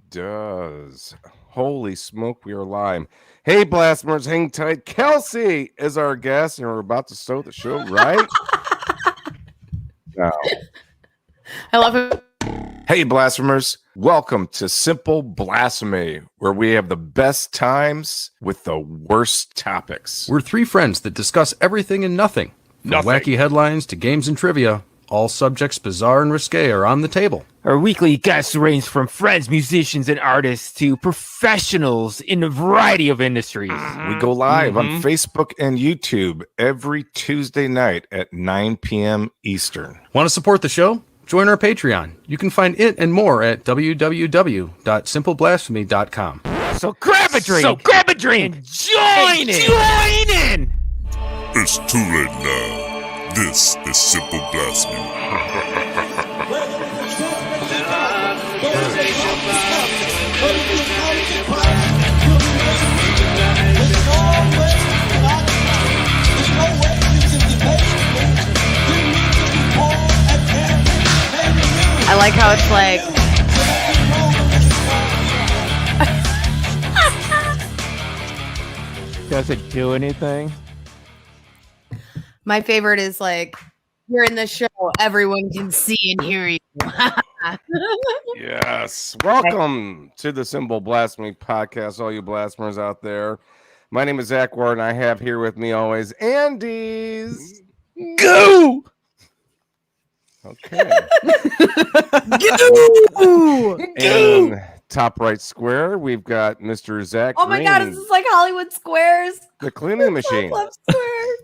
does. Holy smoke, we are live. Hey, Blasphemers, hang tight. Kelsey is our guest, and we're about to start the show right now. I love it. Hey, Blasphemers, welcome to Simple Blasphemy, where we have the best times with the worst topics. We're three friends that discuss everything and nothing. From wacky headlines to games and trivia, all subjects bizarre and risque are on the table. Our weekly guests range from friends, musicians, and artists to professionals in a variety of industries. We go live on Facebook and YouTube every Tuesday night at 9 p.m. Eastern. Want to support the show? Join our Patreon. You can find it and more at www.simpleblasphemy.com. So grab a drink. And join in. It's too late now. This is Simple Blasphemy. I like how it's like. Does it do anything? My favorite is like, you're in the show, everyone can see and hear you. Yes. Welcome to the Simple Blasphemy podcast, all you blasphemers out there. My name is Zach Ward, and I have here with me always Andy's. Go! Okay. Go! And top right square, we've got Mr. Zach Oh my Green, god, is this like Hollywood Squares? the cleaning machine. Left square.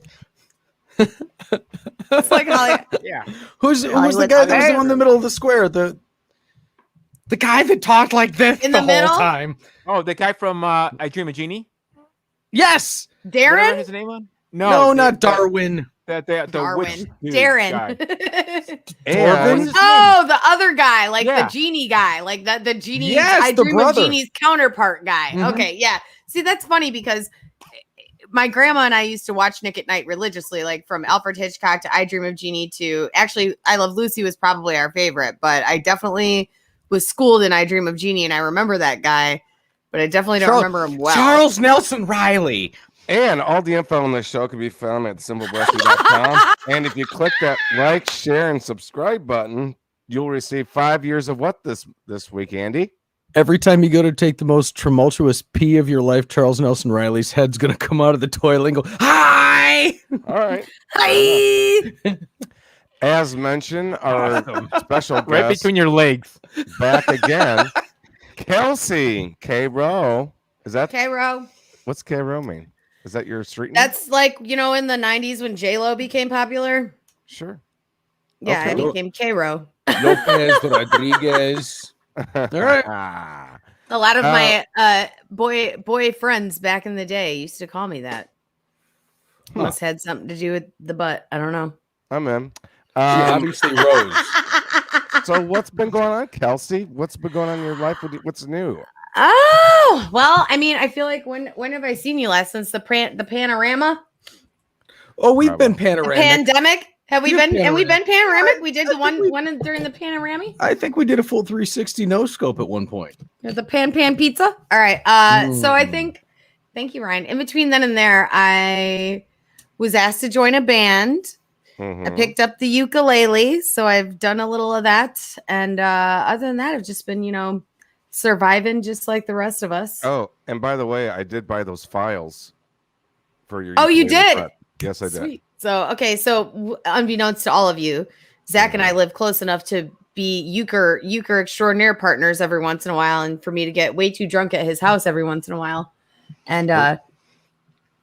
It's like Hollywood. Yeah. Who's the Hollywood guy that was Square. in the middle of the square? The guy that talked like this In the the middle? whole time. Oh, the guy from I Dream of Jeannie? Yes! Whatever Darren? his name was? No, not Darwin. The witch Darwin. dude Darren. guy. And Oh, the other guy, like Yeah. the genie guy, like the genie. Yes, I the Dream brother. of Genie's counterpart guy. Mhm. Okay, yeah. See, that's funny because my grandma and I used to watch Nick at Night religiously, like from Alfred Hitchcock to I Dream of Jeannie to actually I Love Lucy was probably our favorite, but I definitely was schooled in I Dream of Jeannie, and I remember that guy, but I definitely don't remember him well. Charles Nelson Riley. And all the info on this show can be found at simpleblasphemy.com. And if you click that like, share, and subscribe button, you'll receive 5 years of what this week, Andy? Every time you go to take the most tumultuous pee of your life, Charles Nelson Riley's head's going to come out of the toilet and go, hi! All right. Hi. As mentioned, our special guest Right between your legs. back again, Kelsey K-Row. Is that K-Row. what's K-Row mean? Is that your street name? That's like, in the 90s when J-Lo became popular. Sure. Yeah, Okay. I became K-Row. Lopez Rodriguez. All right. A lot of my boy friends back in the day used to call me that. Must had something to do with the butt. I don't know. I'm in. She obviously rose. So what's been going on, Kelsey? What's been going on in your life? What's new? Oh, well, I mean, I feel like when have I seen you last since the panorama? Oh, we've been The panoramic. pandemic? Have we You're been and we've been panoramic? We did the I think one during the panorama? I think we did a full 360 no scope at one point. The pan pizza? All right. So I think thank you, Ryan. In between then and there, I was asked to join a band. I picked up the ukulele, so I've done a little of that. And other than that, I've just been, surviving just like the rest of us. Oh, and by the way, I did buy those files for your. Oh, you ukulele did? set. Yes, I did. Sweet. So unbeknownst to all of you, Zach and I live close enough to be euchre extraordinaire partners every once in a while, and for me to get way too drunk at his house every once in a while. And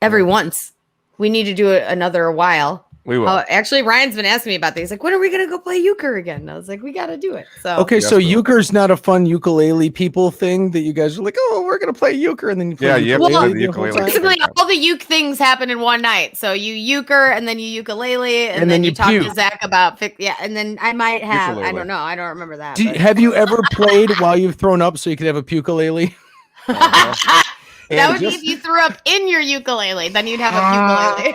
every once we need to do it another while. We will. Actually, Ryan's been asking me about these. Like, when are we gonna go play euchre again? And I was like, we got to do it. So Okay, Yes, so we will. euchre's not a fun ukulele people thing that you guys are like, oh, we're gonna play euchre, and then you play Yeah, you have to ukulele play the the whole ukulele. time? basically all the uke things happen in one night. So you euchre and then you ukulele and then you talk to puke. Zach about and then I might have I Ukulele. don't know. I don't remember that. Do but- have you ever played while you've thrown up so you could have a ukulele? that And would be just- if you threw up in your ukulele, then you'd have a ukulele.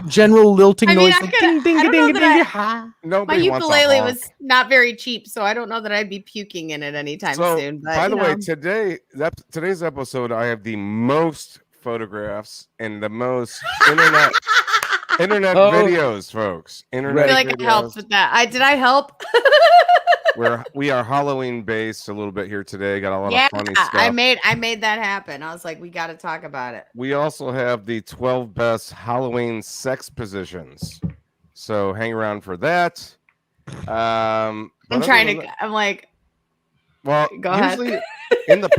General lilting I mean, noise. I don't know that Nobody my wants a ukulele honk. was not very cheap, so I don't know that I'd be puking in it anytime soon. But by the way, today's episode, I have the most photographs and the most internet videos, folks. I feel like I helped with that. Did I help? We are Halloween based a little bit here today. Got a lot of funny stuff. I made that happen. I was like, we got to talk about it. We also have the 12 best Halloween sex positions. So hang around for that. I'm like, well, go usually ahead. in the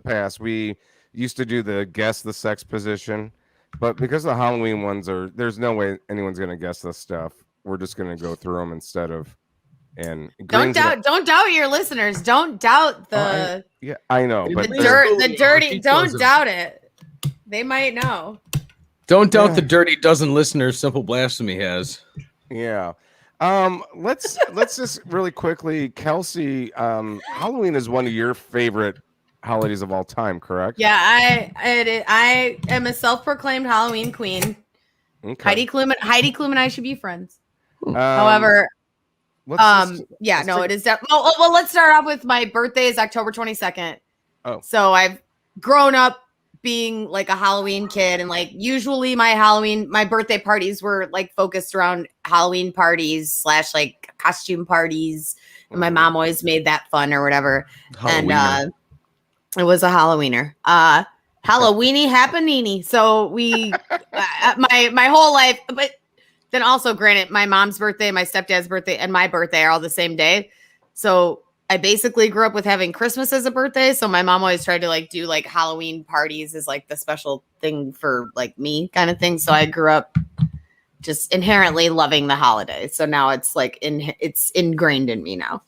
past, we used to do the guess the sex position, but because the Halloween ones there's no way anyone's going to guess this stuff. We're just going to go through them instead of. And don't doubt your listeners. Don't doubt the. I know, but the dirty. Don't doubt it. They might know. Don't doubt the dirty dozen listeners Simple Blasphemy has. Yeah. Let's just really quickly, Kelsey. Halloween is one of your favorite holidays of all time, correct? Yeah, I am a self-proclaimed Halloween queen. Okay. Heidi Klum and I should be friends. However. It is. Well, let's start off with my birthday is October 22nd. Oh, so I've grown up being like a Halloween kid, and like usually my birthday parties were like focused around Halloween parties / like costume parties, and my mom always made that fun or whatever. And it was a Halloweener. Halloweeny happenini. So we my whole life, but. Then also, granted, my mom's birthday, my stepdad's birthday, and my birthday are all the same day. So I basically grew up with having Christmas as a birthday. So my mom always tried to like do like Halloween parties as like the special thing for like me kind of thing. So I grew up just inherently loving the holiday. So now it's like it's ingrained in me now.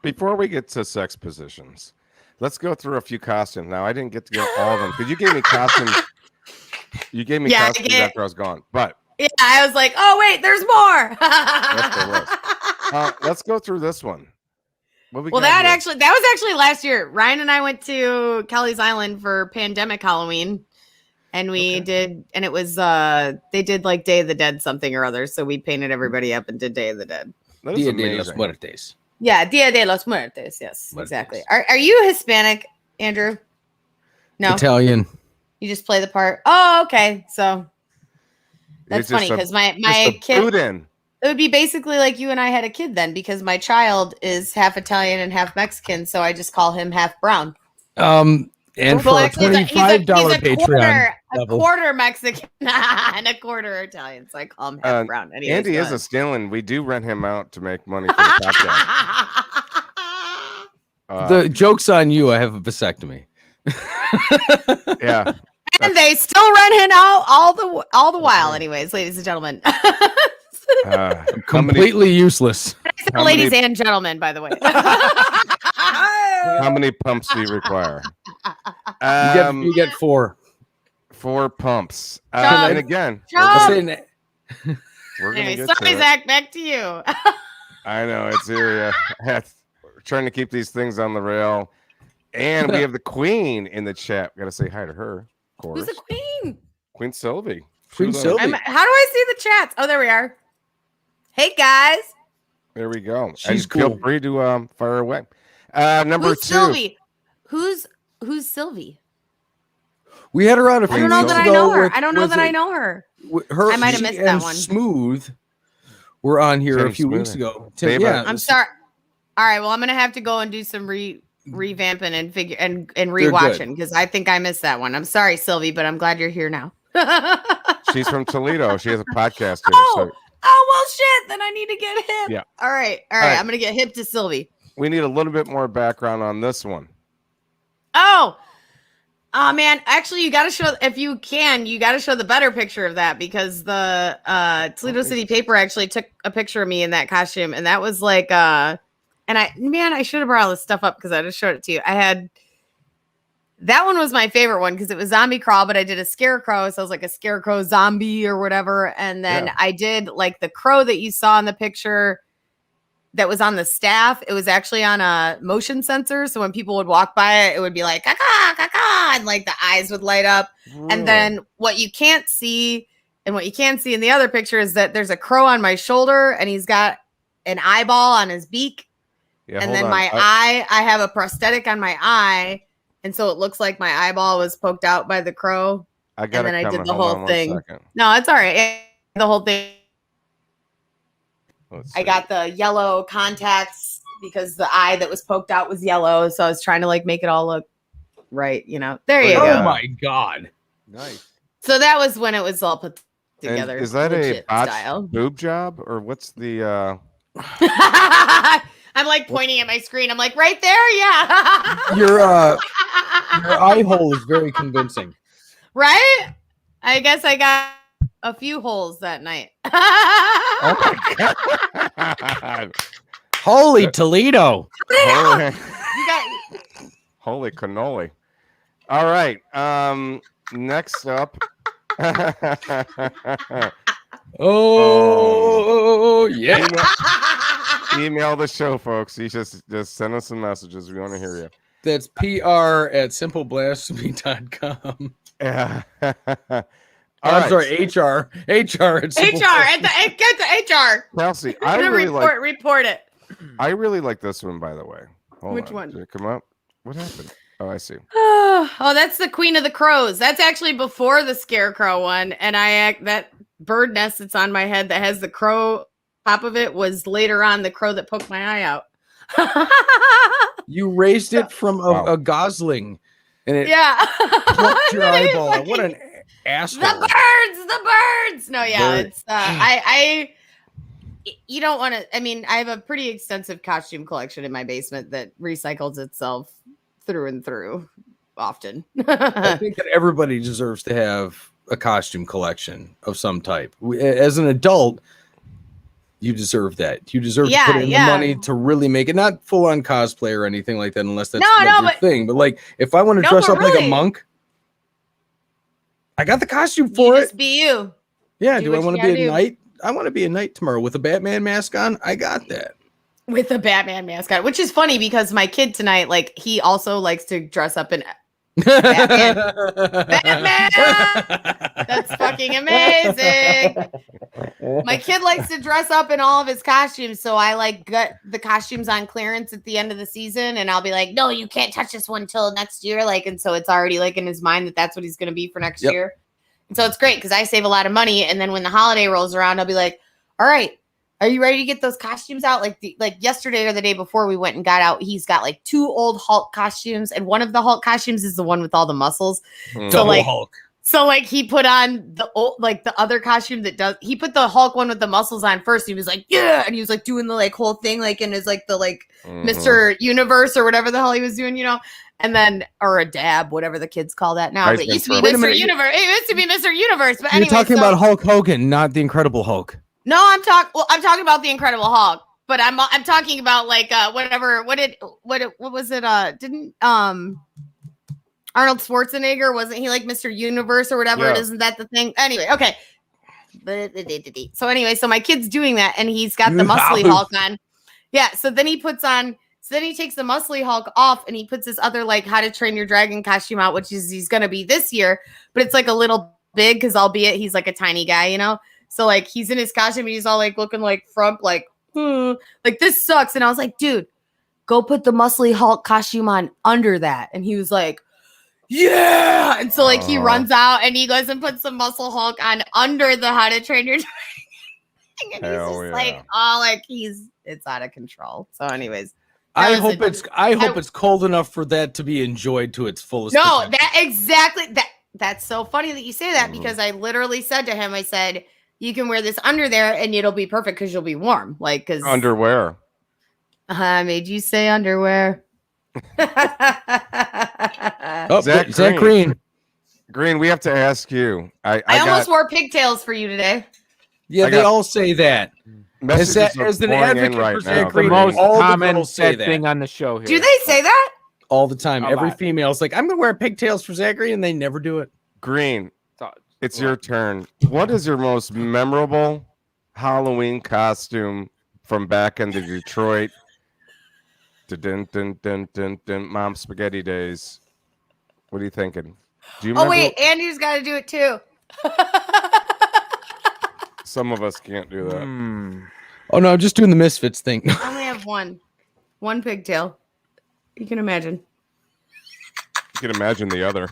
Before we get to sex positions, let's go through a few costumes. Now I didn't get to get all of them because you gave me costumes. Costumes after I was gone, but. Yeah, I was like, oh, wait, there's more. Let's go through this one. That was actually last year. Ryan and I went to Kelly's Island for pandemic Halloween, and we did, and it was, they did like Day of the Dead something or other, so we painted everybody up and did Day of the Dead. Dia de los Muertes. Yeah, Dia de los Muertes, yes, exactly. Are you Hispanic, Andrew? No. Italian. You just play the part? Oh, okay, so... That's funny because my kid, it would be basically like you and I had a kid then, because my child is half Italian and half Mexican. So I just call him half brown. And for a $25 Patreon, a quarter Mexican and a quarter Italian. So I call him half brown. Anyways, Andy is a Stalin. We do rent him out to make money for the podcast. The joke's on you. I have a vasectomy. Yeah. And they still rent him out all the while, anyways, ladies and gentlemen. Completely useless. Ladies and gentlemen, by the way. How many pumps do you require? You get 4. 4 pumps. Chug. And again, Chug. we're going to get sorry, Zach, back to you. I know it's trying to keep these things on the rail. And we have the queen in the chat. Got to say hi to her. Who's the queen? Queen Sylvie. Queen Sylvie. How do I see the chats? Oh, there we are. Hey guys. There we go. She's cool. Feel free to fire away. Number Who's 2. Sylvie? Who's Sylvie? We had her on a few weeks ago. I don't know her. I don't know that I know her. I might have missed that one. Smooth were on here a few weeks ago. Yeah. I'm sorry. All right. Well, I'm gonna have to go and do some revamping and rewatching because I think I missed that one. I'm sorry, Sylvie, but I'm glad you're here now. She's from Toledo. She has a podcast here. Oh well, shit. Then I need to get hip. Yeah. All right. I'm gonna get hip to Sylvie. We need a little bit more background on this one. Oh man, actually, you got to show if you can. You got to show the better picture of that because the Toledo City Paper actually took a picture of me in that costume, and that was like And I should have brought all this stuff up because I just showed it to you. That one was my favorite one because it was zombie crawl, but I did a scarecrow. So I was like a scarecrow zombie or whatever. And then I did like the crow that you saw in the picture. that was on the staff. It was actually on a motion sensor. So when people would walk by it, it would be like, caca, caca, and like the eyes would light up. Really? And then what you can't see and what you can see in the other picture is that there's a crow on my shoulder and he's got an eyeball on his beak. Yeah, and hold then on. my eye, I have a prosthetic on my eye. And so it looks like my eyeball was poked out by the crow. I got and then it I did coming. the Hold whole on 1 thing. second. No, it's all right. The whole thing. Let's I see. got the yellow contacts because the eye that was poked out was yellow. So I was trying to like make it all look right. You know, there you Oh, go. Oh my God. Nice. So that was when it was all put And together. is that a legit botched style? boob job or what's the? I'm like pointing at my screen. I'm like, right there, yeah. Your eye hole is very convincing. Right? I guess I got a few holes that night. Oh my god! Holy Toledo. Holy, You got holy cannoli! All right. Next up. Oh, yeah. Email the show, folks. You just send us some messages. We want to hear you. That's PR@simpleblasphemy.com. Yeah. I'm sorry, HR. HR at get the HR. Kelsey, I'm gonna report it. I really like this one, by the way. Hold Which on. one? Did it come up? What happened? Oh, I see. Oh, that's the Queen of the Crows. That's actually before the Scarecrow one, and that bird nest that's on my head that has the crow top of it was later on the crow that poked my eye out. You raised it from Wow. a gosling, and it Yeah. plucked your Really eyeball. fucking- What an asshole! The birds. No, yeah, Bird. it's you don't want to. I mean, I have a pretty extensive costume collection in my basement that recycles itself through and through often. I think that everybody deserves to have a costume collection of some type. As an adult, you deserve that. You deserve to put in the money to really make it not full on cosplay or anything like that, unless that's your thing. But like, if I want to dress up like a monk, I got the costume for it. Just be you. Yeah. do Do I what want you to be gotta a do. knight? I want to be a knight tomorrow with a Batman mask on. I got that. With the Batman mascot, which is funny because my kid tonight, like, he also likes to dress up in Batman. That's fucking amazing. My kid likes to dress up in all of his costumes, so I like get the costumes on clearance at the end of the season, and I'll be like, "No, you can't touch this one till next year." Like, and so it's already like in his mind that that's what he's going to be for next year. And so it's great because I save a lot of money, and then when the holiday rolls around, I'll be like, "All right, are you ready to get those costumes out?" Like yesterday or the day before we went and got out, he's got like 2 old Hulk costumes, and one of the Hulk costumes is the one with all the muscles. Double like, Hulk. So like he put on the old, like the other costume he put the Hulk one with the muscles on first. He was like, yeah. And he was like doing the like whole thing, like in his like the like Mr. Universe or whatever the hell he was doing, you know? And then, or a dab, whatever the kids call that now. But it used to be Mr. Universe. It used to be Mr. Universe. But anyway, You're talking about Hulk Hogan, not the Incredible Hulk. No, I'm talking about the Incredible Hulk. But I'm talking about like whatever. What was it? Didn't Arnold Schwarzenegger, wasn't he like Mr. Universe or whatever? Yeah. Isn't that the thing? Anyway, okay. So anyway, so my kid's doing that and he's got the muscly Hulk on. Yeah, so then he takes the muscly Hulk off and he puts this other like How to Train Your Dragon costume out, which is he's gonna be this year, but it's like a little big because albeit he's like a tiny guy, you know? So like he's in his costume and he's all like looking like frump, like this sucks. And I was like, dude, go put the muscly Hulk costume on under that. And he was like, yeah. And so like he runs out and he goes and puts the muscle Hulk on under the How to Train Your Dragon. And he's just like, oh, like it's out of control. So anyways. I hope it's cold enough for that to be enjoyed to its fullest. No, potential. that's so funny that you say that because I literally said to him, I said, you can wear this under there and it'll be perfect because you'll be warm. Like, because underwear. I made you say underwear. Zach Green. Green, we have to ask you. I almost wore pigtails for you today. Yeah, they all say that. As an advocate for Zach The Green, most all the common girls say that thing on the show here. Do they say that? all the time. A Every lot. female's like, I'm gonna wear pigtails for Zach Green, and they never do it. Green, it's your turn. What is your most memorable Halloween costume from back into Detroit to Mom Spaghetti days. What are you thinking? Do you remember? Oh wait, Andy's got to do it too. Some of us can't do that. Oh no, I'm just doing the Misfits thing. I only have one pigtail. You can imagine. You can imagine the other.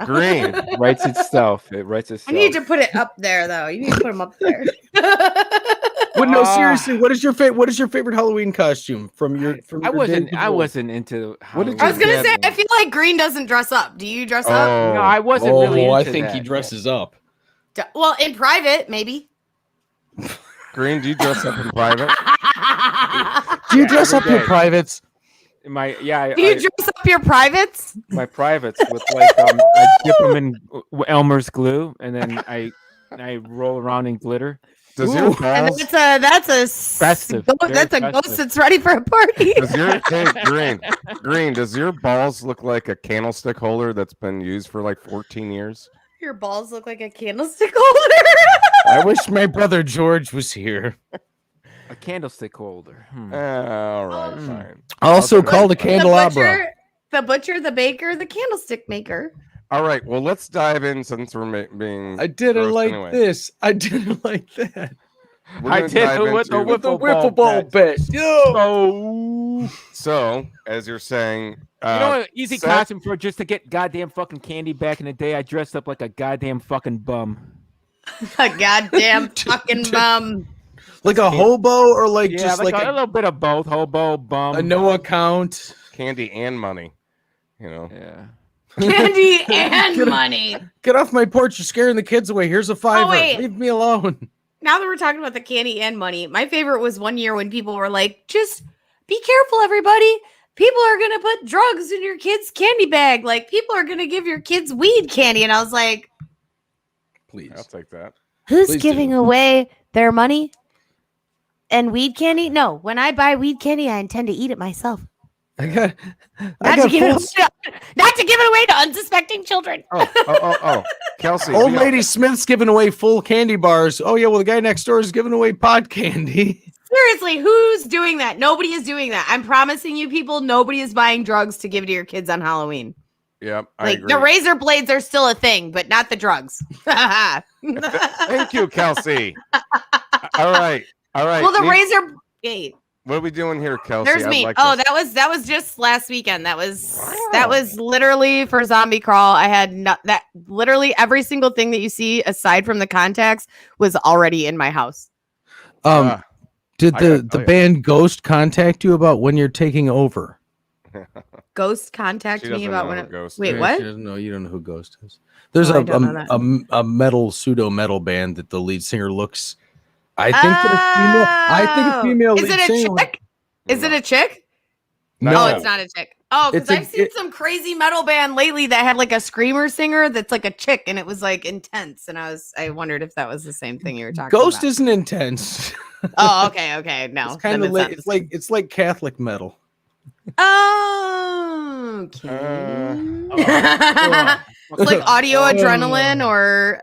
Green writes itself. It writes itself. I need to put it up there, though. You need to put them up there. But no, seriously, what is your favorite Halloween costume from your? I wasn't into. What did I was gonna say, I feel like Green doesn't dress up. Do you dress up? No, I wasn't really. I into think that. he dresses up. Well, in private, maybe. Green, do you dress up in private? Do you dress up your privates? Do you dress up your privates? My privates with like I dip them in Elmer's glue and then I roll around in glitter. Does your balls? That's a Festive. That's a ghost that's ready for a party. Does Green? Does your balls look like a candlestick holder that's been used for like 14 years? Your balls look like a candlestick holder. I wish my brother George was here. A candlestick holder. All right, fine. Also called a candelabra. The butcher, the baker, the candlestick maker. All right, well, let's dive in since we're being. I didn't gross like anyway. this. I didn't like that. We're I gonna did dive it with the into- wiffle ball bet. Yo! So, as you're saying, You know what? Easy Seth- costume for just to get goddamn fucking candy back in the day. I dressed up like a goddamn fucking bum. A goddamn fucking bum. Like a hobo or like Yeah, just like like a little bit of both. Hobo, bum. a no account? candy and money. You know. Yeah. Candy and money. Get off my porch! You're scaring the kids away. Here's a $5. wait. Leave me alone. Now that we're talking about the candy and money, my favorite was one year when people were like, just be careful, everybody. People are going to put drugs in your kid's candy bag. Like, people are going to give your kids weed candy. And I was like, Please. I'll take that. who's Please giving do. away their money and weed candy? No, when I buy weed candy, I intend to eat it myself. I got Not to give full- it away to unsuspecting children. Oh. Kelsey. Old we got- lady Smith's giving away full candy bars. Oh yeah, well the guy next door is giving away pot candy. Seriously, who's doing that? Nobody is doing that. I'm promising you people, nobody is buying drugs to give to your kids on Halloween. Yep. I Like, agree. the razor blades are still a thing, but not the drugs. Thank you, Kelsey. All right. Well, the razor blade. What are we doing here, Kelsey? There's I'd me. like Oh, this. that was just last weekend. That was literally for Zombie Crawl. I had that literally every single thing that you see aside from the contacts was already in my house. Did I the got- oh, yeah. band Ghost contact you about when you're taking over? Ghost contacted She me doesn't about know when who it. Ghost Wait, is. what? She doesn't know. You don't know who Ghost is. There's Oh, I don't know that. a metal pseudo metal band that the lead singer looks. I think a female. Is lead it a singer. chick? Is it a chick? No, Oh, it's not a chick. Oh, because It's a- I've seen some crazy metal band lately that had like a screamer singer that's like a chick, and it was like intense. And I wondered if that was the same thing you were talking Ghost about. isn't intense. Oh, okay. No, It's kind then of not like the it's like Catholic metal. Oh, okay. Uh, It's like audio adrenaline or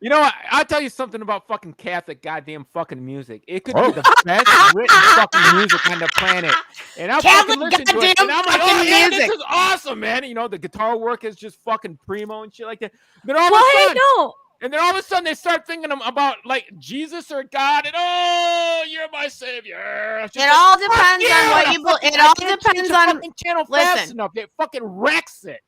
You know what? I'll tell you something about fucking Catholic goddamn fucking music. It could Oh. be the best written fucking music on the planet. And I Catholic fucking listen to it, goddamn and I'm like, oh fucking yeah, music. this is awesome, man. You know, the guitar work is just fucking primo and shit like that. Then all of a what? sudden, No. and then all of a sudden they start thinking about like Jesus or God, and oh, you're my savior. It's just It like, all fuck depends on yeah! what you. Fucking- It I all can't change depends the on. fucking channel fast listen. enough. It fucking wrecks it.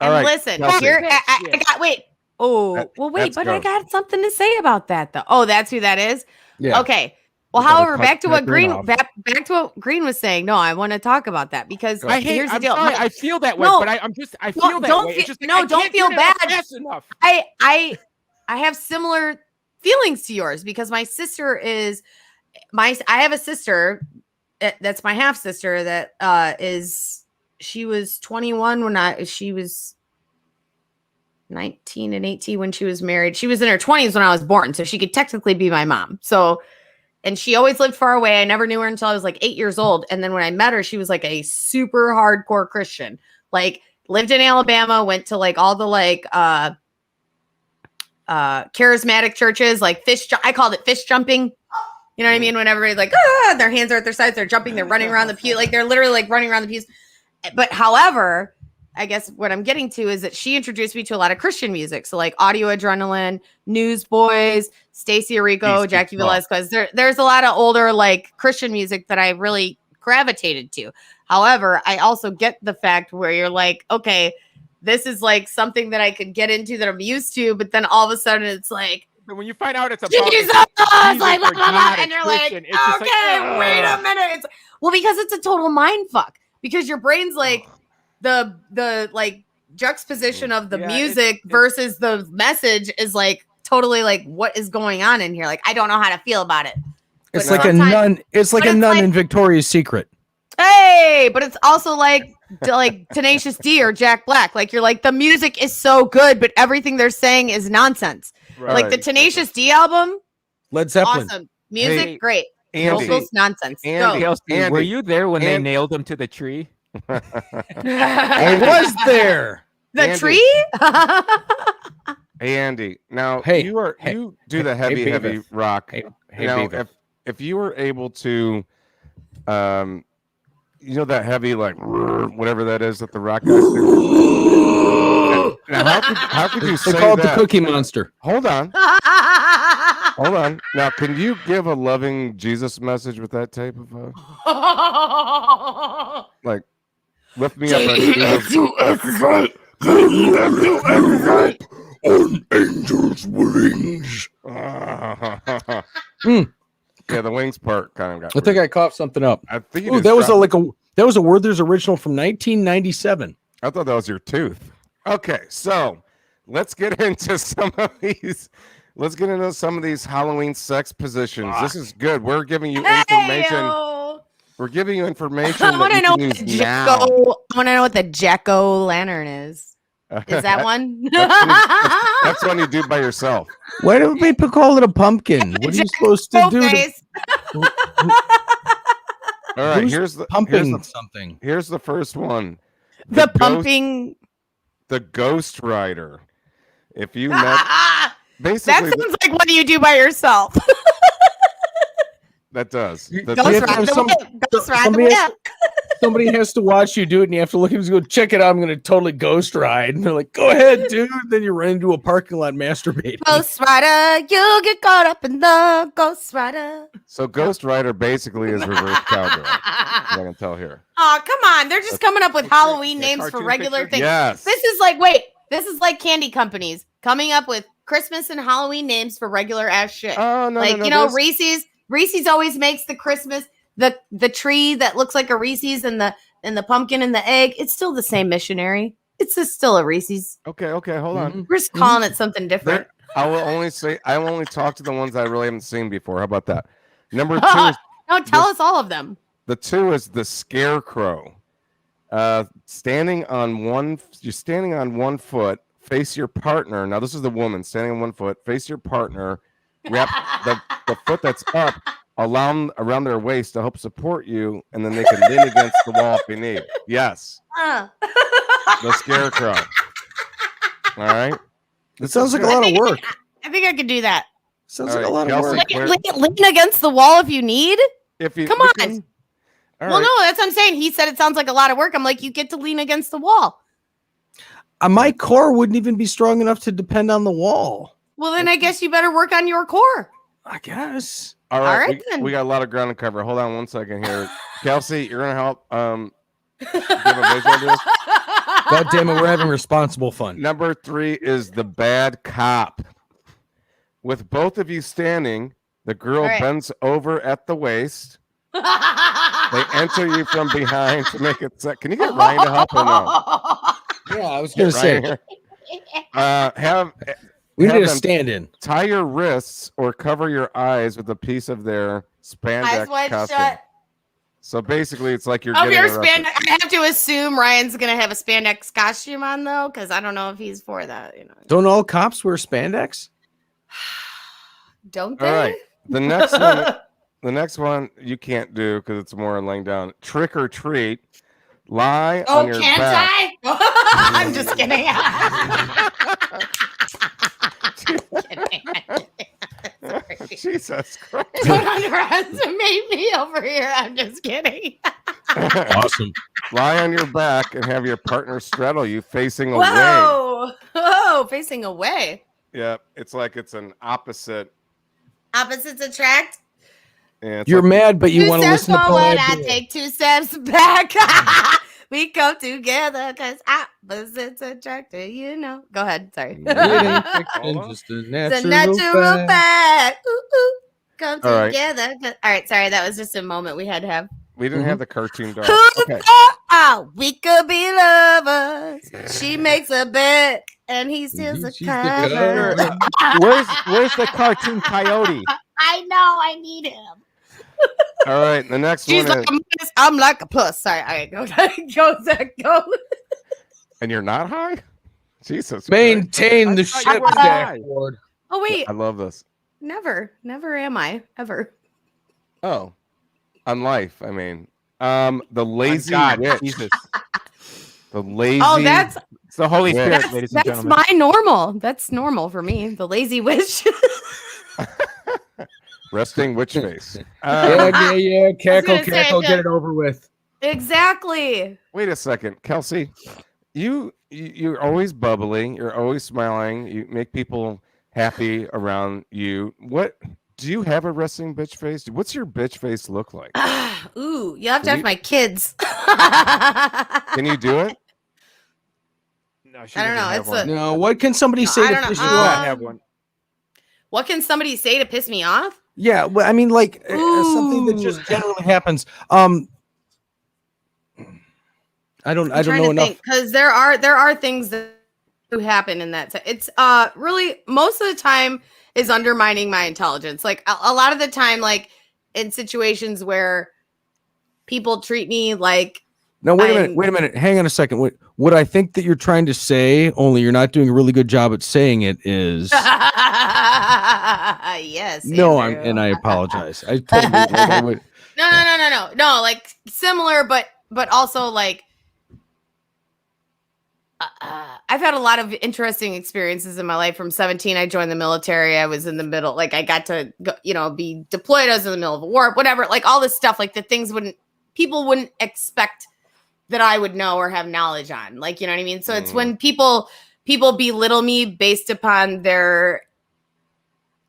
All And right, listen, Kelsey. here That I shit. got. Wait. Oh, That- well, wait, that's but I Ghost. got something to say about that, though. Oh, that's who that is. Yeah. Okay. Well, You better however, cut back to that what Green off. back to what Green was saying. No, I want to talk about that because I hate. here's the I'm deal. sorry. I feel that way, No. but I feel that don't way. feel- It's just like, no, I don't can't feel get it out bad. fast enough. I have similar feelings to yours because my sister is I have a sister that's my half sister that she was 21 when she was 19 and 18 when she was married. She was in her 20s when I was born, so she could technically be my mom. So, and she always lived far away. I never knew her until I was like 8 years old. And then when I met her, she was like a super hardcore Christian. Like lived in Alabama, went to like all the like charismatic churches, like I called it fish jumping. You know what I mean? When everybody's like, their hands are at their sides, they're jumping, they're running around the pew, like they're literally like running around the pews. But however, I guess what I'm getting to is that she introduced me to a lot of Christian music. So like Audio Adrenaline, Newsboys, Stacey Orico, Jackie Velasquez. There's a lot of older like Christian music that I really gravitated to. However, I also get the fact where you're like, okay, this is like something that I could get into that I'm used to, but then all of a sudden it's like, But when you find out it's about Jesus, like, for God, and you're Christian, like, it's just okay, wait a minute. Well, because it's a total mind fuck. Because your brain's like the like juxtaposition of the music versus the message is like totally like what is going on in here. Like I don't know how to feel about it. It's like a nun. It's like a nun in Victoria's Secret. Hey, but it's also like Tenacious D or Jack Black. Like you're like the music is so good, but everything they're saying is nonsense. Right. Like the Tenacious D album, Led Zeppelin, awesome music, great. Andy, vocals, nonsense. Andy, were you there when they nailed him to the tree? I was there. The tree? Hey Andy, now you do the heavy rock. Now, if you were able to, you know that heavy like whatever that is that the rock guys do. Now, how could you say they call it that? The Cookie Monster. Hold on. Now, can you give a loving Jesus message with that type of like lift me up on angels' wings? Yeah, the wings part kind of got. I think I coughed something up. I think that was a Werther's original from 1997. I thought that was your tooth. Okay, so let's get into some of these. Let's get into some of these Halloween sex positions. This is good. We're giving you information. We're giving you information. I want to know what the jack-o'-lantern is. Is that one? That's one you do by yourself. Why do people call it a pumpkin? What are you supposed to do? All right, here's the something. Here's the first one. The Ghost Rider. If you met, basically, that sounds like what do you do by yourself? That does. Somebody has to watch you do it, and you have to look at him and go, check it out. I'm going to totally ghost ride. And they're like, go ahead, dude. Then you run into a parking lot masturbating. Ghost Rider, you get caught up in the Ghost Rider. So Ghost Rider basically is reverse cowgirl. I can tell here. Oh, come on. They're just coming up with Halloween names for regular things. Yes. This is like candy companies coming up with Christmas and Halloween names for regular ass shit. Oh, no, Reese's always makes the Christmas the tree that looks like a Reese's and the pumpkin and the egg. It's still the same missionary. It's still a Reese's. Okay, hold on. We're just calling it something different. I will only talk to the ones I really haven't seen before. How about that? Number 2 is tell us all of them. The 2 is the Scarecrow. Standing on one foot, face your partner. Now this is the woman standing on one foot, face your partner, wrap the foot that's up around their waist to help support you, and then they can lean against the wall if you need. Yes. The Scarecrow. All right. It sounds like a lot of work. I think I could do that. Sounds like a lot of work. Lean against the wall if you need. Come on. Right. Well, no, that's what I'm saying. He said it sounds like a lot of work. I'm like, you get to lean against the wall. My core wouldn't even be strong enough to depend on the wall. Well, then I guess you better work on your core. I guess. All right, then. We got a lot of ground to cover. Hold on one second here. Kelsey, you're going to help give a visual to this? God damn it, we're having responsible fun. Number 3 is the bad cop. With both of you standing, the girl bends over at the waist. They enter you from behind to make it set. Can you get Ryan to help or no? Yeah, I was going to say. We need a stand-in. Tie your wrists or cover your eyes with a piece of their spandex costume. Shut. So basically, it's like you're getting spandex. I have to assume Ryan's gonna have a spandex costume on though, because I don't know if he's for that. Don't all cops wear spandex? Don't they? All right. The next one you can't do because it's more laying down. Trick or treat. Lie on your back. I'm just kidding. Jesus Christ. Don't underestimate me over here. I'm just kidding. Awesome. Lie on your back and have your partner straddle you facing away. Whoa, facing away. Yeah, it's like it's an opposite. Opposites attract. You're mad, but you want to listen to forward, I take 2 steps back. We come together because opposites attract. You know. Go ahead. Sorry. Just a It's a natural fact. Ooh. Come All right. together. All right. Sorry, that was just a moment we had to have. We didn't have the cartoon dog. Who Okay. thought we could be lovers? She makes a bet and he steals a She's the cover. Where's the cartoon coyote? I know. I need him. All right. The next She's one like a minus, I'm like a plus. Sorry. All right. Go, Zach. Go. and you're not high? Jesus. Christ. Maintain the thought you ship, were Zach high. Ward. Oh, wait. I love this. Never am I. Ever. Oh. On life, I mean. The lazy God, witch. Jesus. The lazy Oh, that's It's the Holy Yeah. Spirit, ladies and that's gentlemen. my normal. That's normal for me. The lazy witch. resting witch face. Yeah. Cackle, gonna say, cackle, get it over with. Exactly. Wait a second, Kelsey. You're always bubbly. You're always smiling. You make people happy around you. What do you have a resting bitch face? What's your bitch face look like? Ooh, you have to Can ask you- my kids. Can you do it? No, she I don't doesn't know, have it's one. No, what can somebody No, say I to don't know. piss She you does not off? have one. What can somebody say to piss me off? Yeah, well, I mean, like something that just generally happens. I don't know enough. Because there are things that do happen in that. It's really most of the time is undermining my intelligence. Like a lot of the time, like in situations where people treat me like. No, wait a minute. Hang on a second. What I think that you're trying to say, only you're not doing a really good job at saying it, is yes. no. Andrew. I apologize. I totally. I would, No. Like similar, but also like. I've had a lot of interesting experiences in my life. From 17, I joined the military. I was in the middle, like I got to go, be deployed. I was in the middle of a war, whatever. Like all this stuff, like the things people wouldn't expect that I would know or have knowledge on. Like, you know what I mean? So it's when people belittle me based upon their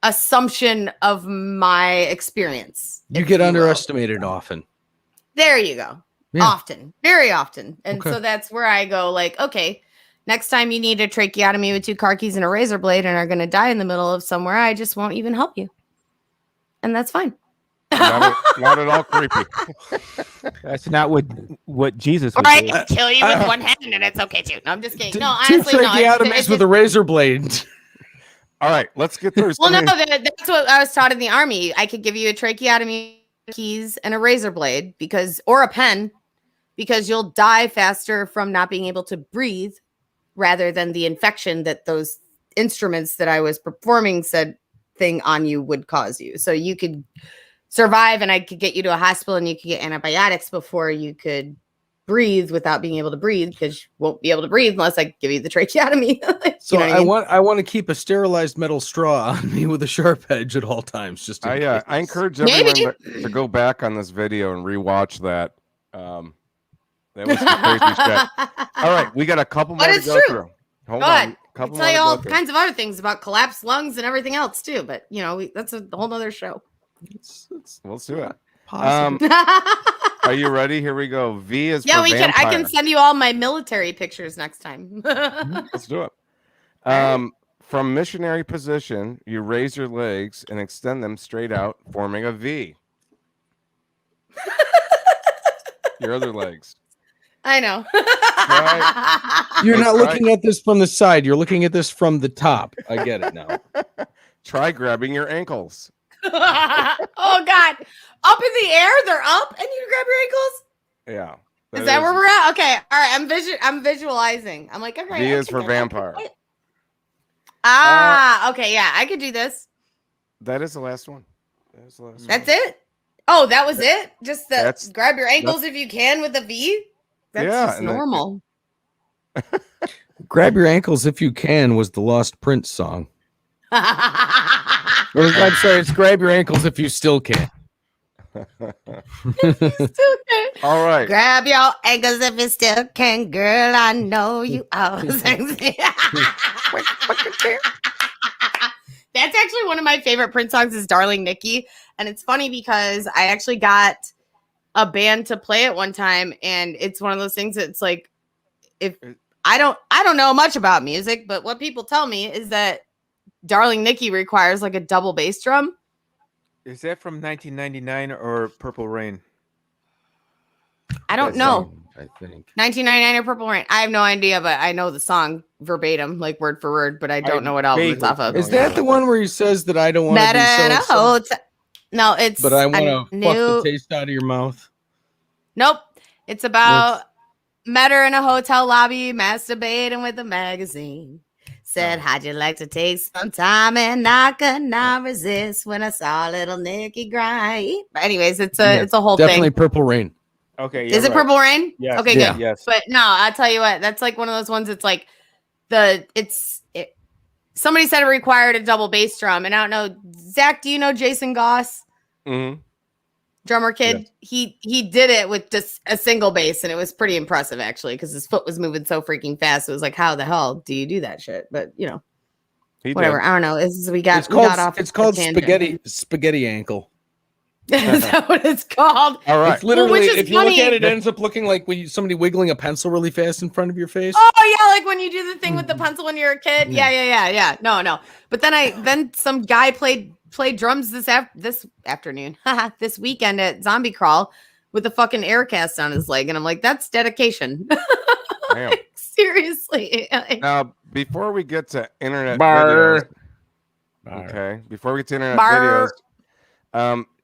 assumption of my experience. you get underestimated often. There you go. Yeah. Often, very often. And Okay. so that's where I go like, okay, next time you need a tracheotomy with 2 car keys and a razor blade and are going to die in the middle of somewhere, I just won't even help you. And that's fine. Not at all creepy. That's not what Jesus Or would I do. can kill you with one hand and it's okay too. No, I'm just kidding. No, Two honestly, no. tracheotomies with a razor blade. All right, let's get through. Well, no, that's what I was taught in the army. I could give you a tracheotomy, keys, and a razor blade or a pen, because you'll die faster from not being able to breathe rather than the infection that those instruments that I was performing said thing on you would cause you. So you could survive and I could get you to a hospital and you could get antibiotics before you could breathe without being able to breathe, because you won't be able to breathe unless I give you the tracheotomy. So you know what I want to keep a sterilized metal straw on me with a sharp edge at all times. Just in I case. encourage Maybe. everyone to go back on this video and rewatch that. That was some crazy shit. All right, we got a couple more But to it's go true. through. Hold Go on. ahead. I Couple tell more you to all go through. kinds of other things about collapsed lungs and everything else too, but that's a whole nother show. Let's do it. Positive. Are you ready? Here we go. V is Yeah, for we can. vampire. I can send you all my military pictures next time. Let's do it. All right. From missionary position, you raise your legs and extend them straight out, forming a V. Your other legs. I know. You're Let's not try- looking at this from the side. You're looking at this from the top. I get it now. Try grabbing your ankles. Oh God! Up in the air, they're up, and you grab your ankles. Yeah. Is that where we're at? Okay, all right. I'm visualizing. I'm like, okay. V I is can for get that. vampire. Okay, yeah, I could do this. That is the last one. That is the last That's one. it. Oh, that was it. Just That's- grab your ankles if you can with a V. That's Yeah, just and then- normal. Grab your ankles if you can was the Lost Prince song. I'm sorry, it's grab your ankles if you still can. All right. Grab your ankles if you still can, girl. I know you are sexy. That's actually one of my favorite Prince songs is Darling Nikki. And it's funny because I actually got a band to play it one time. And it's one of those things that's like, if I don't know much about music, but what people tell me is that Darling Nikki requires like a double bass drum. Is that from 1999 or Purple Rain? I don't know. I think 1999 or Purple Rain. I have no idea, but I know the song verbatim, like word for word, but I don't know what album it's off of. Is that the one where he says that I don't want to be so? No, it's. But I want to fuck the taste out of your mouth. Nope. It's about met her in a hotel lobby, masturbating with a magazine. Said, how'd you like to take some time? And I could not resist when I saw little Nikki grind. But anyways, it's a whole thing. Definitely Purple Rain. Okay. Is it Purple Rain? Yes. Okay, yeah. good. Yes. But no, I'll tell you what, that's like one of those ones. It's like somebody said it required a double bass drum. And I don't know, Zach, do you know Jason Goss? Mm-hmm. Drummer kid, he did it with just a single bass, and it was pretty impressive actually because his foot was moving so freaking fast. It was like, how the hell do you do that shit? But you know, whatever. I don't know. We got off. It's called spaghetti ankle. Is that what it's called? All right. It's literally, which is if you funny. look at it, it ends up looking like when somebody wiggling a pencil really fast in front of your face. Oh yeah, like when you do the thing with the pencil when you're a kid. Yeah. No. But then some guy played drums this afternoon, this weekend at Zombie Crawl with a fucking air cast on his leg, and I'm like, that's dedication. Like, seriously. Now, before we get to internet videos,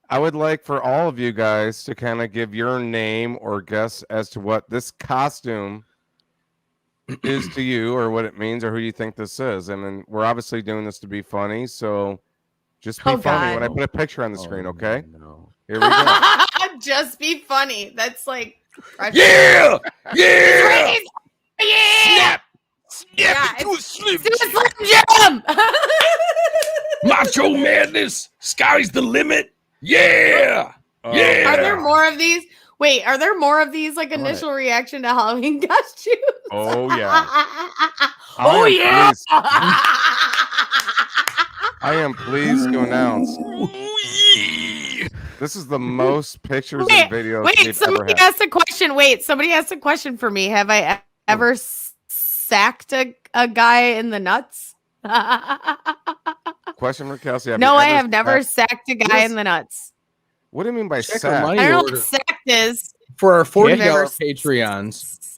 I would like for all of you guys to kind of give your name or guess as to what this costume is to you, or what it means, or who you think this is. And then we're obviously doing this to be funny, so just be funny when I put a picture on the screen, okay? No. Here we go. Just be funny. That's like Yeah! Snap into a slim jam. Macho madness. Sky's the limit. Yeah. Yeah. Are there more of these? Wait, are there more of these like initial reaction to Halloween costumes? Oh yeah. Oh yeah. I am pleased to announce this is the most pictures and videos we've ever had. Asked a question. Wait, somebody asked a question for me. Have I ever sacked a guy in the nuts? Question for Kelsey. No, I have never sacked a guy in the nuts. What do you mean by sack? I don't know what sacked is. For our $40 Patreons.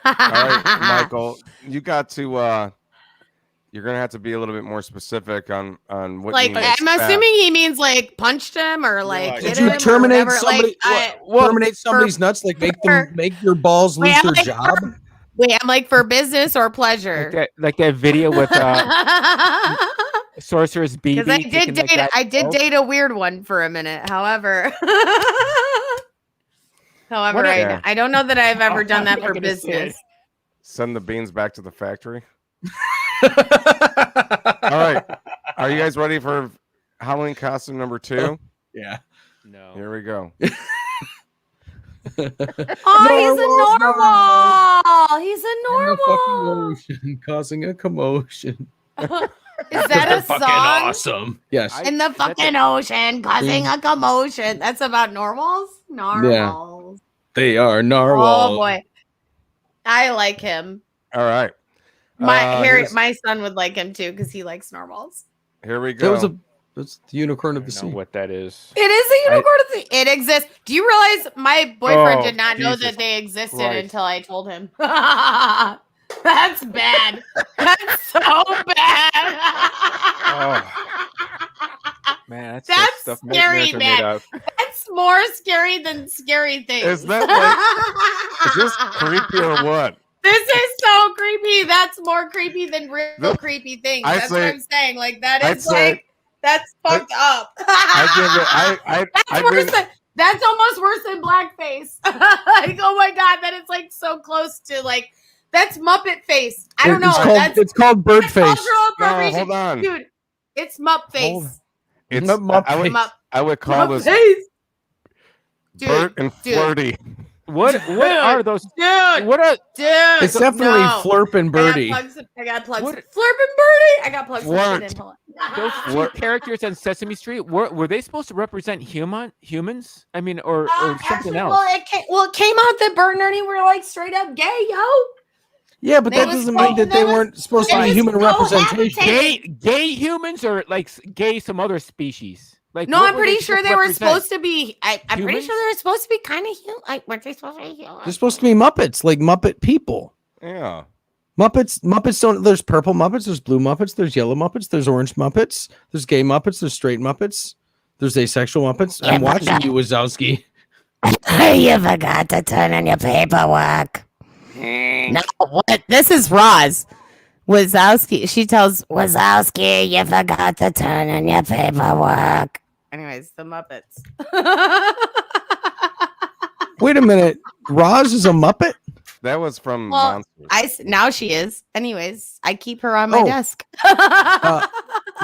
All right, Michael, you got to you're gonna have to be a little bit more specific on what. Like, I'm assuming he means like punched him or like. Did you terminate somebody? Terminate somebody's nuts? Like make your balls lose their job? Wait, I'm like for business or pleasure? Like that video with Sorcerer's BB. Because I did date a weird one for a minute. However, I don't know that I've ever done that for business. Send the beans back to the factory. All right, are you guys ready for Halloween costume number 2? Yeah. No. Here we go. Oh, he's a normal. Causing a commotion. Is that a song? Awesome. Yes. In the fucking ocean, causing a commotion. That's about normals? Normals. Yeah. They are narwhals. Oh boy. I like him. All right. My son would like him too because he likes normals. Here we go. That's the unicorn of the sea. I don't know what that is. It is a unicorn of the sea. It exists. Do you realize my boyfriend did not know that they existed until I told him? That's bad. That's so bad. Man, that's scary, man. That's more scary than scary things. Is that like, is this creepy or what? This is so creepy. That's more creepy than real creepy things. That's what I'm saying. Like that is that's fucked up. That's almost worse than blackface. Like, oh my god, that is like so close to like that's Muppet face. I don't know. It's called bird face. No, hold on, dude. It's Mupp Face. It's Mupp I would call Mupp this Face. Bert and Flirty. What are those? Dude. What are? Dude. It's definitely Flurp and Birdie. I got plugs. Flurp and Birdie. I got plugs. Those two characters on Sesame Street were they supposed to represent humans? I mean, or something else? Well, it came out that Bert and Ernie were like straight up gay, yo. Yeah, but that doesn't mean that they weren't supposed to be human representation. Gay humans or like gay some other species? Like, no, I'm pretty sure they were supposed to be. I'm pretty Humans? sure they were supposed to be kind of human. Like, weren't they supposed to be human? They're supposed to be Muppets, like Muppet people. Yeah. Muppets don't. There's purple Muppets. There's blue Muppets. There's yellow Muppets. There's orange Muppets. There's gay Muppets. There's straight Muppets. There's asexual Muppets. I'm watching you, Wazowski. You forgot to turn in your paperwork. No, what? This is Roz. Wazowski. She tells Wazowski, you forgot to turn in your paperwork. Anyways, the Muppets. Wait a minute. Roz is a Muppet? That was from Monsters. Now she is. Anyways, I keep her on my desk.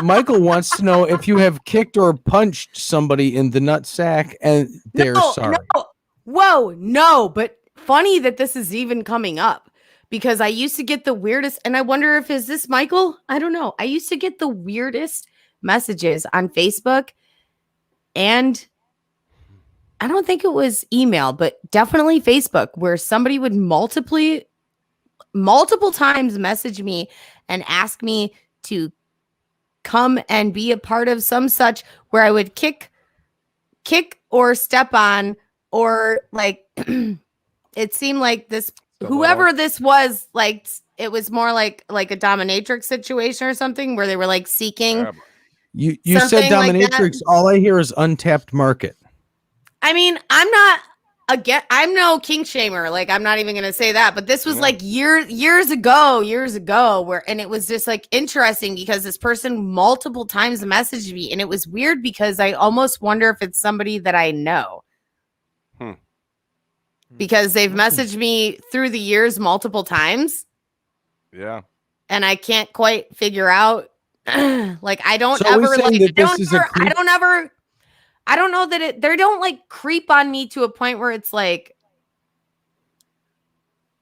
Michael wants to know if you have kicked or punched somebody in the nut sack and they're sorry. No. Whoa, no. But funny that this is even coming up because I used to get the weirdest, and I wonder if is this Michael? I don't know. I used to get the weirdest messages on Facebook, and I don't think it was email, but definitely Facebook, where somebody would multiple times message me and ask me to come and be a part of some such where I would kick or step on, or like it seemed like this whoever this was, like it was more like a dominatrix situation or something where they were like seeking. You said dominatrix. Like all I hear is untapped market. I mean, I'm no kink shamer. Like, I'm not even going to say that, but this was like years ago where, and it was just like interesting because this person multiple times messaged me, and it was weird because I almost wonder if it's somebody that I know. Because they've messaged me through the years multiple times. Yeah. And I can't quite figure out, like, I don't so ever like, I don't know that they don't like creep on me to a point where it's like,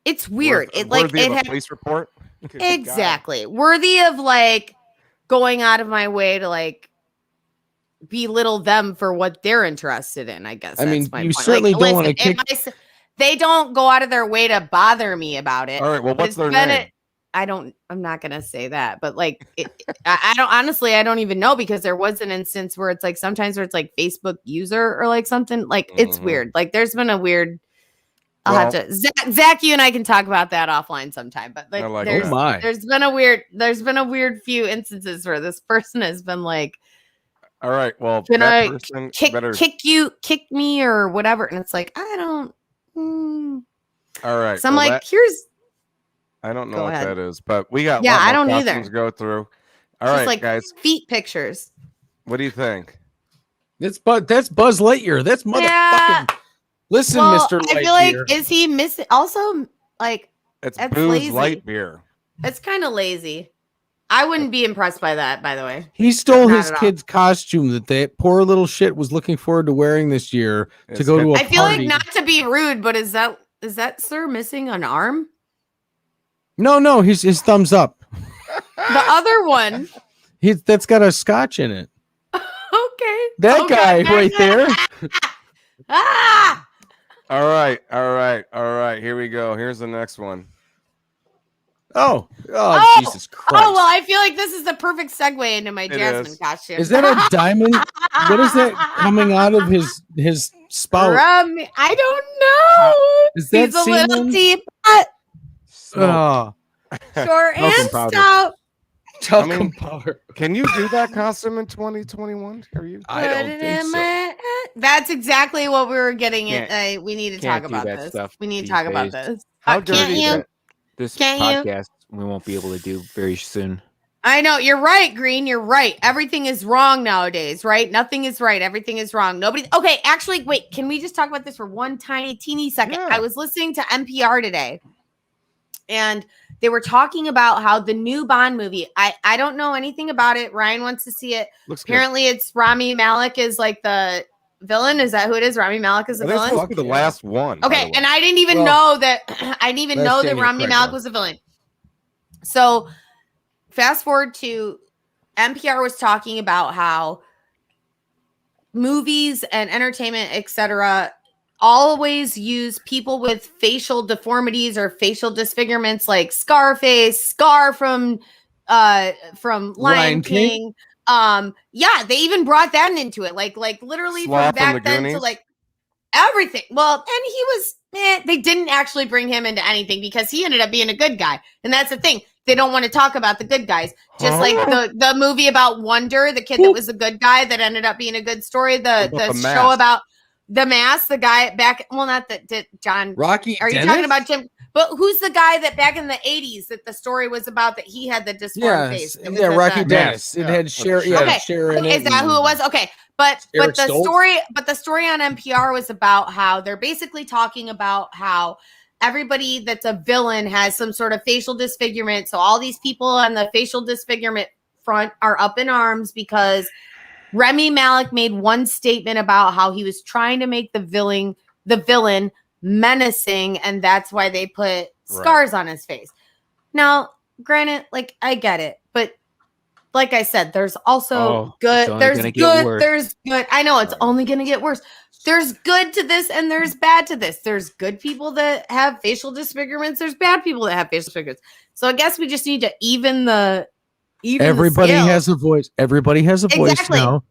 it's weird. Worthy of a police report. Exactly. Worthy of like going out of my way to like belittle them for what they're interested in, I guess. I mean, my you point. certainly don't want to kick. They don't go out of their way to bother me about it. All right. Well, what's their name? I'm not going to say that, but like, I don't even know, because there was an instance where it's like, sometimes where it's like Facebook user or like something like it's weird. Like there's been a weird, I'll have to, Zach, you and I can talk about that offline sometime, but like, there's been a weird few instances where this person has been like, all right, well, can I kick me or whatever. And it's like, I don't, all right. So I'm like, I don't know what that is, but we got I don't either. To go through. All right, like guys. Feet pictures. What do you think? That's Buzz Lightyear. That's motherfucking. Yeah. Listen, Mr. Lightyear. I feel like is he missing? Also, like it's Booze Lightyear. It's kind of lazy. I wouldn't be impressed by that. By the way, he stole his kid's costume that poor little shit was looking forward to wearing this year to go to a party. I feel like, not to be rude, but is that sir missing an arm? No, his thumbs up. The other one. That's got a scotch in it. Okay. That guy right there. All right. Here we go. Here's the next one. Oh, Jesus Christ. Oh, well, I feel like this is the perfect segue into my Jasmine costume. Is that a diamond? What is that coming out of his spout? I don't know. Is that He's a little teapot. Short and stout. Talcum powder. Can you do that costume in 2021? Are you? I don't think so. That's exactly what we were getting at. We need to talk about this. We need to talk about this. How dirty is it? This podcast we won't be able to do very soon. I know. You're right, Green. You're right. Everything is wrong nowadays, right? Nothing is right. Everything is wrong. Nobody. Okay, actually, wait. Can we just talk about this for one teeny second? Yeah. I was listening to NPR today, and they were talking about how the new Bond movie, I don't know anything about it. Ryan wants to see it. Looks Apparently it's Rami Malek is like the villain. Is that who it is? Rami Malek is the villain? It's supposed to be the last one. Okay, and I didn't even know that Rami Malek was a villain. So fast forward to NPR was talking about how movies and entertainment, etc., always use people with facial deformities or facial disfigurements, like Scarface, Scar from Lion King. Yeah, they even brought that into it, like literally from back then to like everything. Well, and he was, they didn't actually bring him into anything because he ended up being a good guy, and that's the thing. They don't want to talk about the good guys. Just like the movie about Wonder, the kid that was a good guy that ended up being a good story. The show about The Mask, the guy back. Well, not that John. Rocky. Are you talking about Jim? But who's the guy that back in the 80s that the story was about that he had the disformed face? Yeah, Rocky Dennis. It had Cher. Yeah, Cher in it. Is that who it was? Okay. But the story on NPR was about how they're basically talking about how everybody that's a villain has some sort of facial disfigurement. So all these people on the facial disfigurement front are up in arms because Rami Malek made one statement about how he was trying to make the villain menacing, and that's why they put scars on his face. Now, granted, like I get it, but like I said, there's also good. There's good. I know it's only going to get worse. There's good to this and there's bad to this. There's good people that have facial disfigurements. There's bad people that have facial disfigurements. So I guess we just need to even everybody has a voice. Everybody has a voice now.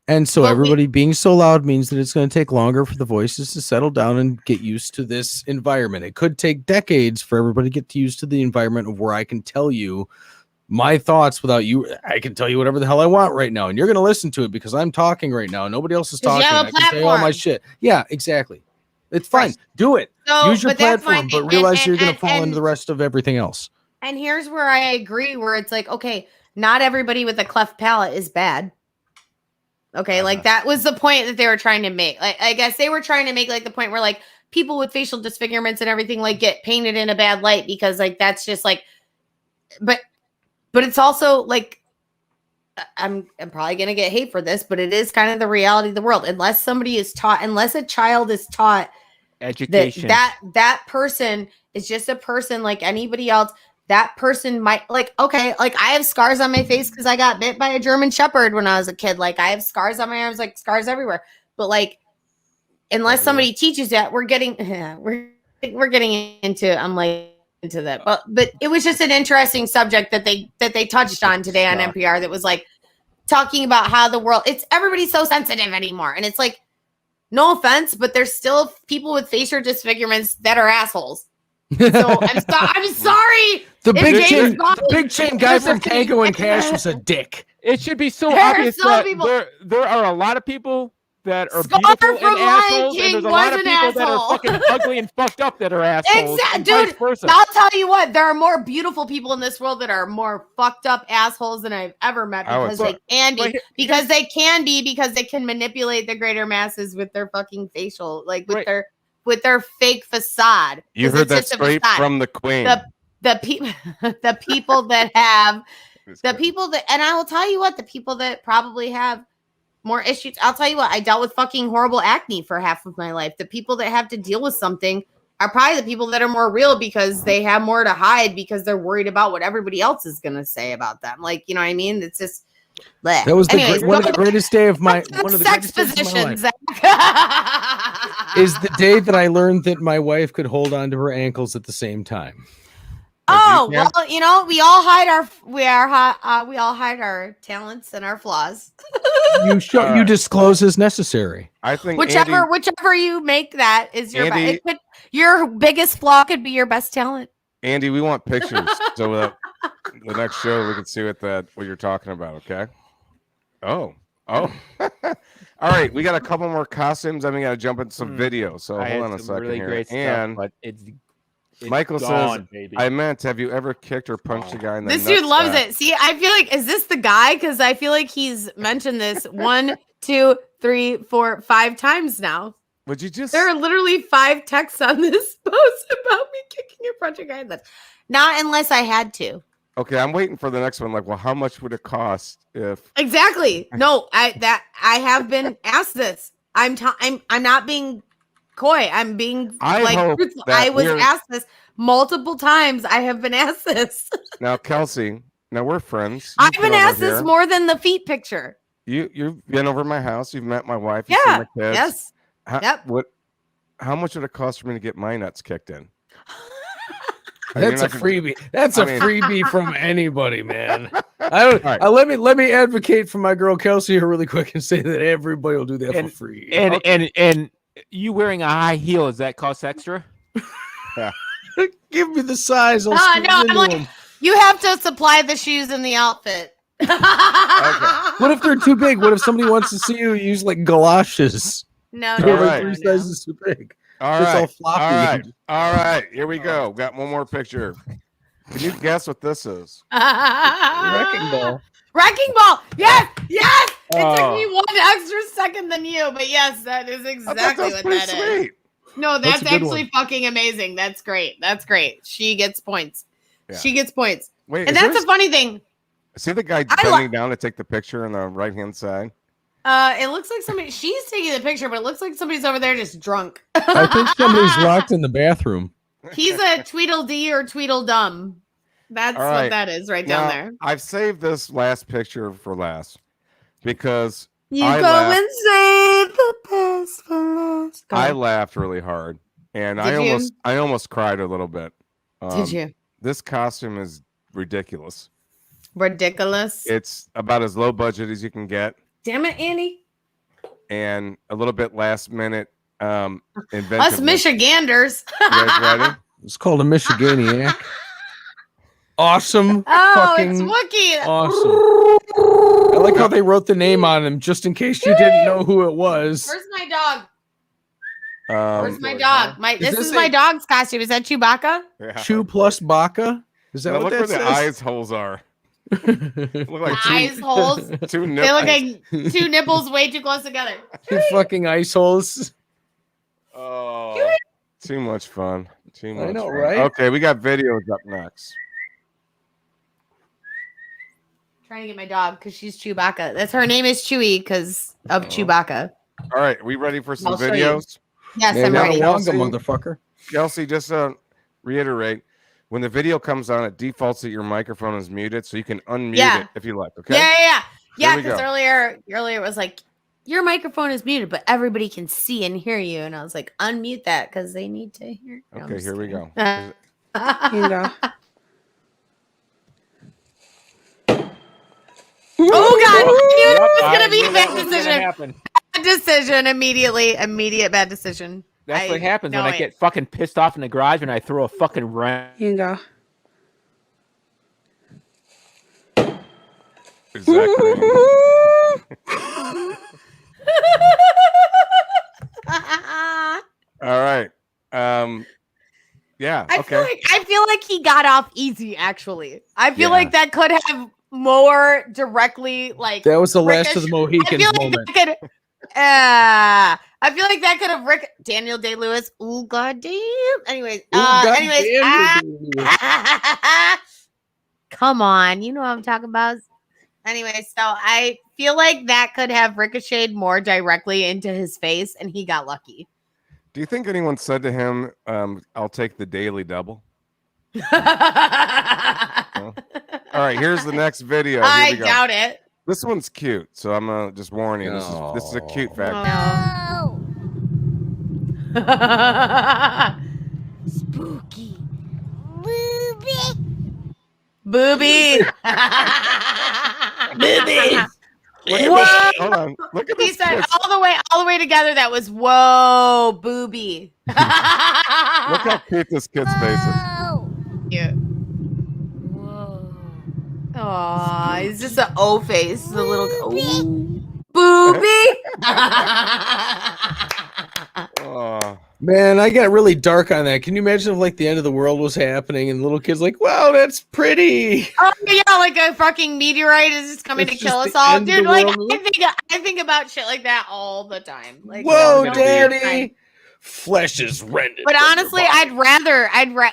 And so everybody being so loud means that it's going to take longer for the voices to settle down and get used to this environment. It could take decades for everybody to get used to the environment of where I can tell you my thoughts without you. I can tell you whatever the hell I want right now, and you're going to listen to it because I'm talking right now. Nobody else is talking. I can tell you all my shit. Yeah, exactly. It's fine. Do it. Use your platform, but realize you're going to fall into the rest of everything else. And here's where I agree, where it's like, okay, not everybody with a cleft palate is bad. Okay, like that was the point that they were trying to make. Like, I guess they were trying to make like the point where like people with facial disfigurements and everything like get painted in a bad light because like that's just like, but it's also like I'm probably gonna get hate for this, but it is kind of the reality of the world. Unless somebody is taught, unless a child is taught education, that person is just a person like anybody else. That person might like, okay, like I have scars on my face because I got bit by a German Shepherd when I was a kid. Like I have scars on my arms, like scars everywhere. But like, unless somebody teaches that, we're getting into. I'm like into that. But it was just an interesting subject that they touched on today on NPR. That was like talking about how the world. It's everybody's so sensitive anymore, and it's like, no offense, but there's still people with facial disfigurements that are assholes. So I'm sorry. The big chain guy from Tango and Cash was a dick. It should be so obvious that there are a lot of people that are beautiful and assholes, and there's a lot of people that are fucking ugly and fucked up that are assholes. Exactly, dude. I'll tell you what, there are more beautiful people in this world that are more fucked up assholes than I've ever met because they can be because they can manipulate the greater masses with their fucking facial, like with their fake facade. You heard that straight from the queen. The people that have and I will tell you what, the people that probably have more issues. I'll tell you what, I dealt with fucking horrible acne for half of my life. The people that have to deal with something are probably the people that are more real because they have more to hide because they're worried about what everybody else is going to say about them. Like, you know what I mean? It's just bleh. That was one of the greatest day of my one of the sex positions is the day that I learned that my wife could hold on to her ankles at the same time. Oh, well, you know, we all hide our talents and our flaws. You disclose as necessary. I think whichever you make that is your your biggest flaw could be your best talent. Andy, we want pictures so that the next show we can see what you're talking about. Okay. Oh. All right, we got a couple more costumes. We got to jump into some video. So hold on a second really here. Great and stuff, but it's Michael gone, says, baby. I meant, have you ever kicked or punched a guy in the nuts? This dude loves it. See, I feel like, is this the guy? Because I feel like he's mentioned this 1, 2, 3, 4, 5 times now. Would you just? There are literally 5 texts on this post about me kicking or retrograde. Not unless I had to. Okay, I'm waiting for the next one. Like, well, how much would it cost if? Exactly. No, I have been asked this. I'm not being coy. I'm being truthful. I was asked this multiple times. I have been asked this. Now, Kelsey, now we're friends. I've been asked this more than the feet picture. You've been over my house. You've met my wife. Yeah. You've seen my kids. Yes. How much would it cost for me to get my nuts kicked in? That's a freebie. That's a freebie from anybody, man. Let me advocate for my girl Kelsey here really quick and say that everybody will do that for free. And you wearing a high heel, does that cost extra? Yeah. Give me the size. No, I'm like, you have to supply the shoes and the outfit. Okay. What if they're too big? What if somebody wants to see you use like galoshes? No, they're like 3 sizes too big. All right. Here we go. Got one more picture. Can you guess what this is? Wrecking ball. Wrecking ball. Yes. It took me 1 extra second than you, but yes, that is exactly what that is. No, that's actually fucking amazing. That's great. She gets points. Yeah. She gets points. Wait, and that's a funny thing. See the guy bending down to take the picture on the right-hand side? It looks like she's taking the picture, but it looks like somebody's over there just drunk. I think somebody's locked in the bathroom. He's a Tweedledee or Tweedledum. That's what that is down there. I've saved this last picture for last because and save the best for last. I laughed really hard, and I almost cried a little bit. Did you? This costume is ridiculous. Ridiculous. It's about as low budget as you can get. Damn it, Andy. And a little bit last minute inventiveness. Us Michiganders. You guys ready? It's called a Michiganiac. Awesome. It's Wookiee. Awesome. I like how they wrote the name on him just in case you didn't know who it was. Where's my dog? Where's my dog? This is my dog's costume. Is that Chewbacca? Yeah. Chew plus Baka? Is that what that says? Look where the eyes holes are. Look like eyes holes. Two nipples. They look like 2 nipples way too close together. 2 fucking ice holes. Oh, too much fun. Too much. I know, fun. right? Okay, we got videos up next. Trying to get my dog because she's Chewbacca. That's her name is Chewie because of Chewbacca. All right, we ready for some videos? Yes, I'm ready. Kelsey, motherfucker. Kelsey, just reiterate. When the video comes on, it defaults that your microphone is muted, so you can unmute it if you like. Okay. Yeah. Because earlier it was like your microphone is muted, but everybody can see and hear you, and I was like, unmute that because they need to hear. Okay, here we go. Oh God! It was gonna be a bad decision. Bad decision immediately. Immediate bad decision. That's what happens when I get fucking pissed off in the garage and I throw a fucking wrench. Here you go. Exactly. All right. Yeah. I feel like he got off easy. Actually, I feel like that could have more directly that was the last of the Mohicans moment. I feel like that could have Daniel Day-Lewis. Oh goddamn. Anyways, come on, you know what I'm talking about. Anyway, so I feel like that could have ricocheted more directly into his face, and he got lucky. Do you think anyone said to him, "I'll take the daily double"? No? All right, here's the next video. I doubt it. This one's cute, so I'm gonna just warn you. This is a cute fact. No. Spooky. Booby. Booby. Whoa! Hold on. Look at this. He said all the way together. That was whoa, booby. Look how cute this kid's face is. Yeah. Aw, it's just an O face. The little booby. Oh. Man, I got really dark on that. Can you imagine if like the end of the world was happening and the little kid's like, wow, that's pretty. Oh yeah, like a fucking meteorite is just coming to kill us all. Dude, like I think about shit like that all the time. Like, whoa, Daddy. Flesh is rended. But honestly,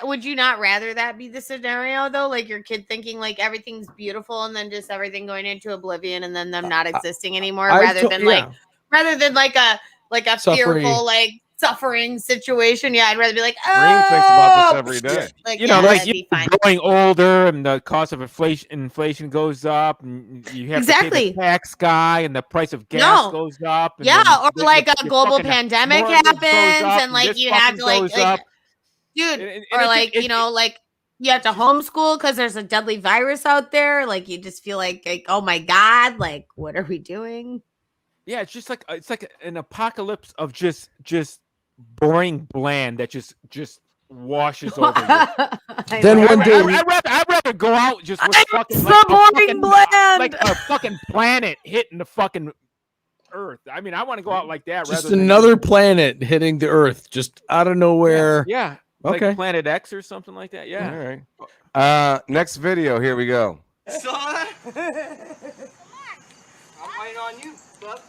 would you not rather that be the scenario though? Like your kid thinking like everything's beautiful and then just everything going into oblivion and then them not existing anymore, rather than like a fearful like suffering situation. Yeah, I'd rather be like, Green thinks about this every day. Like, you know, yeah, like you're growing older and the cost of inflation goes up, and you have to pay the tax guy, and the price of gas goes up. And or like a global pandemic happens, and like you have to like dude, or like you know, like you have to homeschool because there's a deadly virus out there. Like you just feel like oh my god, like what are we doing? Yeah, it's just like an apocalypse of just boring bland that just washes over you. Then one day I'd rather go out just with fucking like a fucking planet hitting the fucking earth. I mean, I want to go out like that. Just another planet hitting the earth, just out of nowhere. Yeah. Okay. Like Planet X or something like that. Yeah. All right. Next video. Here we go. I'm waiting on you, bub.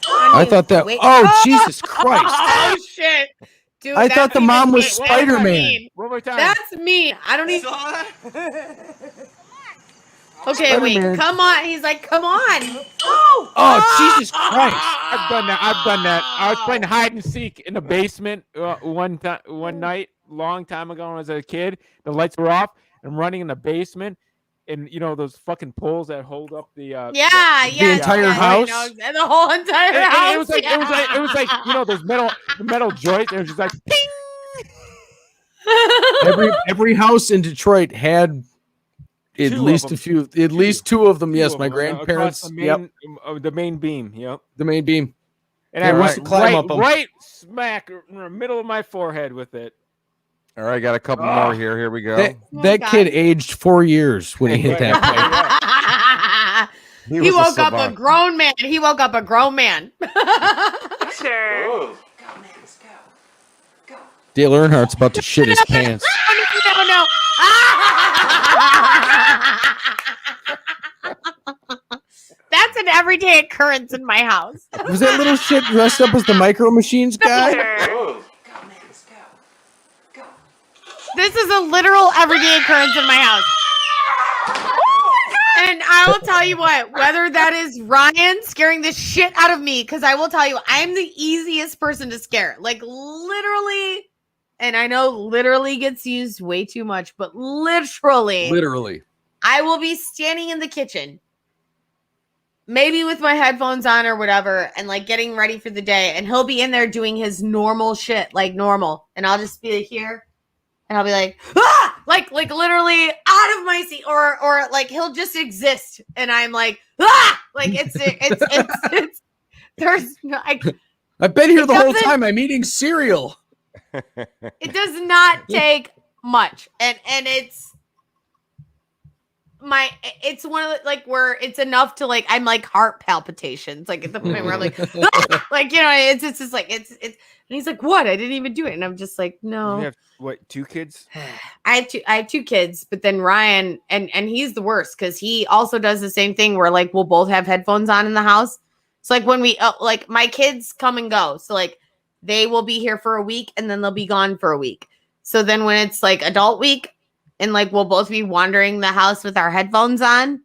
I thought that. Oh, Jesus Christ! Oh shit, dude! I thought the mom was Spider-Man. One more time. That's me. I don't even. Okay, Spider-Man. wait. Come on. He's like, come on. Oh, Jesus Christ! I've done that. I was playing hide and seek in the basement one night, long time ago when I was a kid. The lights were off. I'm running in the basement. And you know those fucking poles that hold up the entire house, and the whole entire house. It was like you know those metal joints. It was just like ping. Every house in Detroit had at least two of them. Yes, my grandparents. The main beam. Yep, the main beam. And I used to climb up them. Right smack in the middle of my forehead with it. All right, got a couple more here. Here we go. That kid aged 4 years when he hit that plate. He woke up a grown man. Dale Earnhardt's about to shit his pants. No. That's an everyday occurrence in my house. Was that little shit dressed up as the Micro Machines guy? This is a literal everyday occurrence in my house. And I will tell you what, whether that is Ryan scaring the shit out of me, because I will tell you, I'm the easiest person to scare. Like literally, and I know literally gets used way too much, but literally, I will be standing in the kitchen, maybe with my headphones on or whatever, and like getting ready for the day, and he'll be in there doing his normal shit, like normal, and I'll just be here. And I'll be like, like literally out of my seat, or like he'll just exist, and I'm like, like it's there's no, I've been here the whole time. I'm eating cereal. It does not take much, and it's one of the, like where it's enough to like I'm like heart palpitations, like at the point where I'm like, like you know, it's just like it's. And he's like, "What? I didn't even do it." And I'm just like, "No." You have what? 2 kids? I have two kids, but then Ryan and he's the worst because he also does the same thing where like we'll both have headphones on in the house. So like when we like my kids come and go, so like they will be here for a week and then they'll be gone for a week. So then when it's like adult week and like we'll both be wandering the house with our headphones on.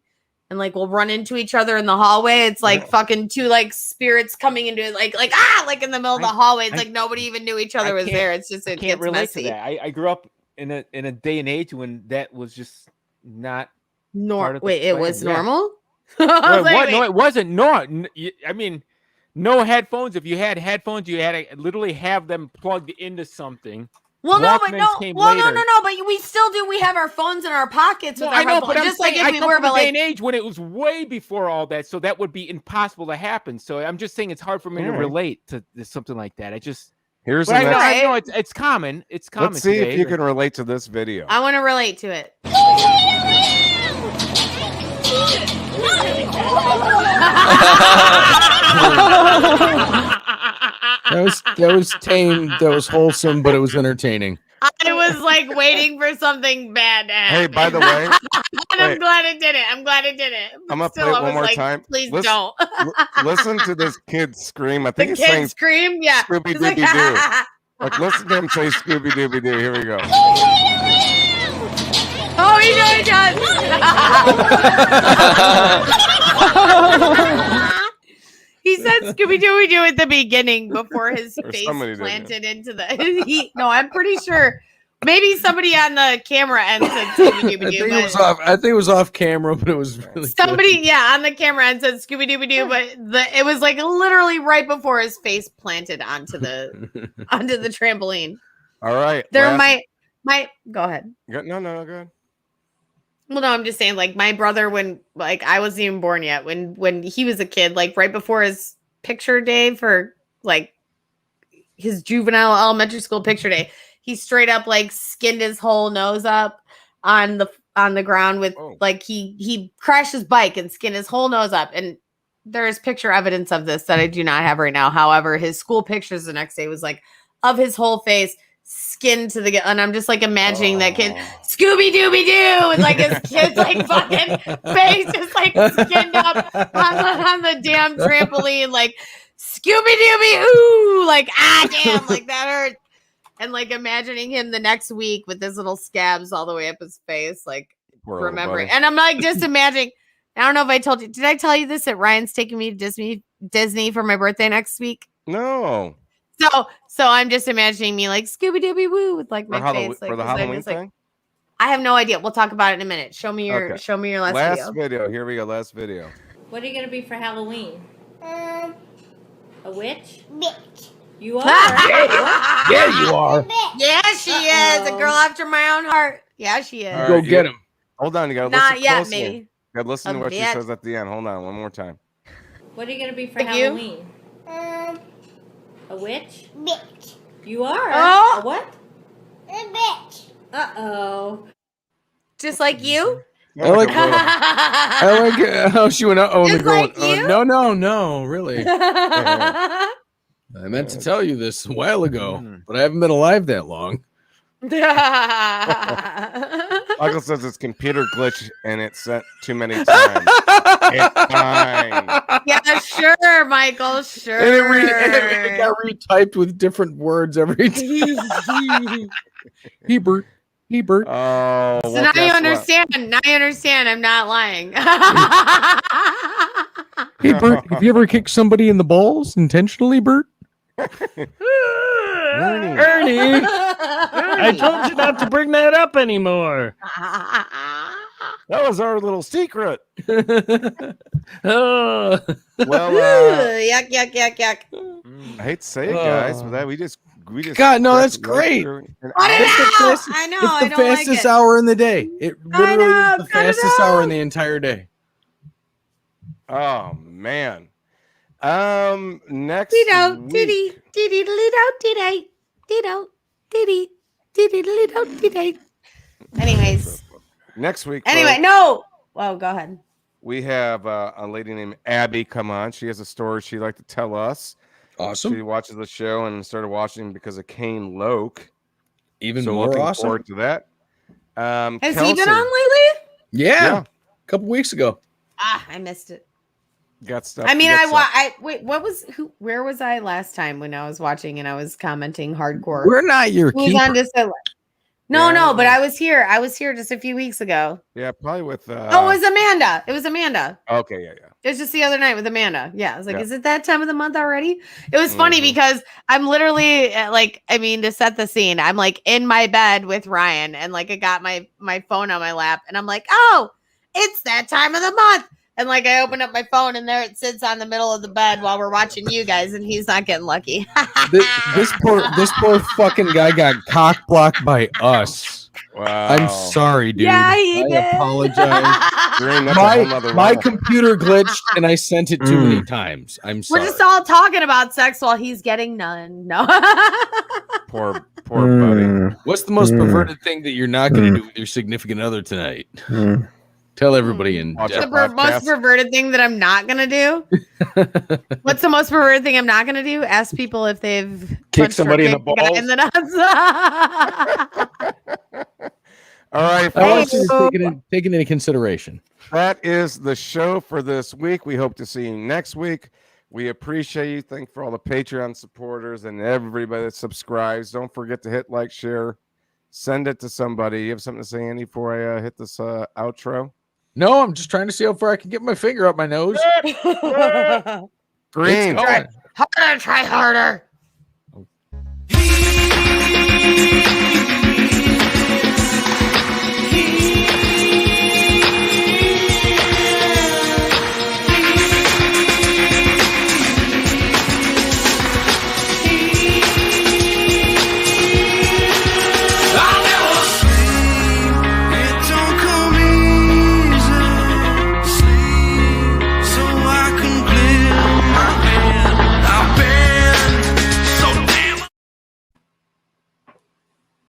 And like we'll run into each other in the hallway. It's like fucking two like spirits coming into like in the middle of the hallway. It's like nobody even knew each other was there. It's just it gets messy. To that. I grew up in a day and age when that was just not normal. Wait, it was normal? No, it wasn't. No, I mean, no headphones. If you had headphones, you had to literally have them plugged into something. Well, no, but we still do. We have our phones in our pockets. I know, but just like if we were, but like day and age when it was way before all that, so that would be impossible to happen. So I'm just saying it's hard for me to relate to something like that. I know it's common. It's common. Let's see if you can relate to this video. I want to relate to it. That was tame. That was wholesome, but it was entertaining. I was like waiting for something bad to happen. Hey, by the way, and I'm glad it did it. I'm glad it did it. I'm gonna play it one more time. Please Listen, don't. Listen to this kid scream. I think The he's saying kid scream. Yeah. Scooby It's like, Dooby Doo. Like, listen to him say Scooby Dooby Doo. Here we go. Oh, he really does. He said Scooby Dooby Doo at the beginning before his Or face somebody did, planted into the heat. No, I'm pretty sure. Maybe somebody on the camera end said Scooby Dooby Doo. I think it was off camera, but it was really Somebody, good. yeah, on the camera end said Scooby Dooby Doo, but it was like literally right before his face planted onto the trampoline. All right. There might go ahead. No, go ahead. Well, no, I'm just saying, like, my brother, when, like, I wasn't even born yet, when he was a kid, like, right before his picture day for, like, his juvenile elementary school picture day, he straight up, like, skinned his whole nose up on the ground with, like, he crashed his bike and skinned his whole nose up, and there is picture evidence of this that I do not have right now. However, his school pictures the next day was, like, of his whole face, skin to the and I'm just like imagining that kid Scooby Dooby Doo with like his kid's like fucking face just like skinned up on the damn trampoline, like Scooby Dooby ooh, like damn, like that hurt. And like imagining him the next week with his little scabs all the way up his face, like remembering. And I'm like just imagining. I don't know if I told you. Did I tell you this? That Ryan's taking me to Disney for my birthday next week? No. So I'm just imagining me like Scooby Dooby Woo with like my face, like for the Halloween thing. Like, I have no idea. We'll talk about it in a minute. Show me your last video. Here we go. Last video. What are you gonna be for Halloween? A witch? Bitch. You are. Yeah, you are. Yeah, she is a girl after my own heart. Yeah, she is. All Go right, get him. Hold on, you gotta Not listen yet, closely. maybe. You gotta listen to what she says at the end. Hold on, one more time. What are you gonna be for Thank you. Halloween? A witch? Bitch. You are. Oh. A what? A bitch. Uh-oh. Just like you. I like how she went out. Oh, Just the girl. like you? No, really. I meant to tell you this a while ago, but I haven't been alive that long. Michael says it's computer glitch and it's sent too many times. It's fine. Yeah, sure, Michael. Sure. And it got retyped with different words every time. Hebert. Oh, So now you understand. Now you understand. I'm not lying. Hey, Bert, have you ever kicked somebody in the balls intentionally, Bert? Ernie, I told you not to bring that up anymore. That was our little secret. Oh. Well, yuck. I hate to say it, guys, but that we just God, no, that's great. I know. It's I the don't like fastest it. hour in the day. It literally is the cut it fastest hour in out. the entire day. Oh man. Next week. Anyways. Next week. Anyway, no. Well, go ahead. We have a lady named Abby come on. She has a story she'd like to tell us. Awesome. She watches the show and started watching because of Kane Loke. Even so more looking awesome. forward to that. Has he been on lately? Yeah. A couple weeks ago. I missed it. Got stuff. I mean, where was I last time when I was watching and I was commenting hardcore? We're not your Who's keeper. on Discord? No, but I was here. I was here just a few weeks ago. Yeah, probably with. It was Amanda. It was Amanda. Okay, yeah. It was just the other night with Amanda. Yeah, I was like, is it that time of the month already? It was funny because I'm literally to set the scene, I'm like in my bed with Ryan and like I got my phone on my lap and I'm like, oh, it's that time of the month. And like I open up my phone and there it sits on the middle of the bed while we're watching you guys and he's not getting lucky. this poor fucking guy got cock blocked by us. Wow. I'm sorry, dude. Yeah, he did. I apologize. my my computer glitched and I sent it too many times. I'm sorry. We're just all talking about sex while he's getting none. No. Poor buddy. What's the most perverted thing that you're not going to do with your significant other tonight? Tell everybody in Watch depth. our The most perverted thing that I'm not gonna do. What's the most perverted thing I'm not gonna do? Ask people if they've Kicked somebody in the balls. In the nuts. All right, I want you folks. to take it into consideration. That is the show for this week. We hope to see you next week. We appreciate you. Thank for all the Patreon supporters and everybody that subscribes. Don't forget to hit like, share, send it to somebody. You have something to say, Andy, before I hit this outro? No, I'm just trying to see how far I can get my finger up my nose. Green. It's going. Harder, try harder.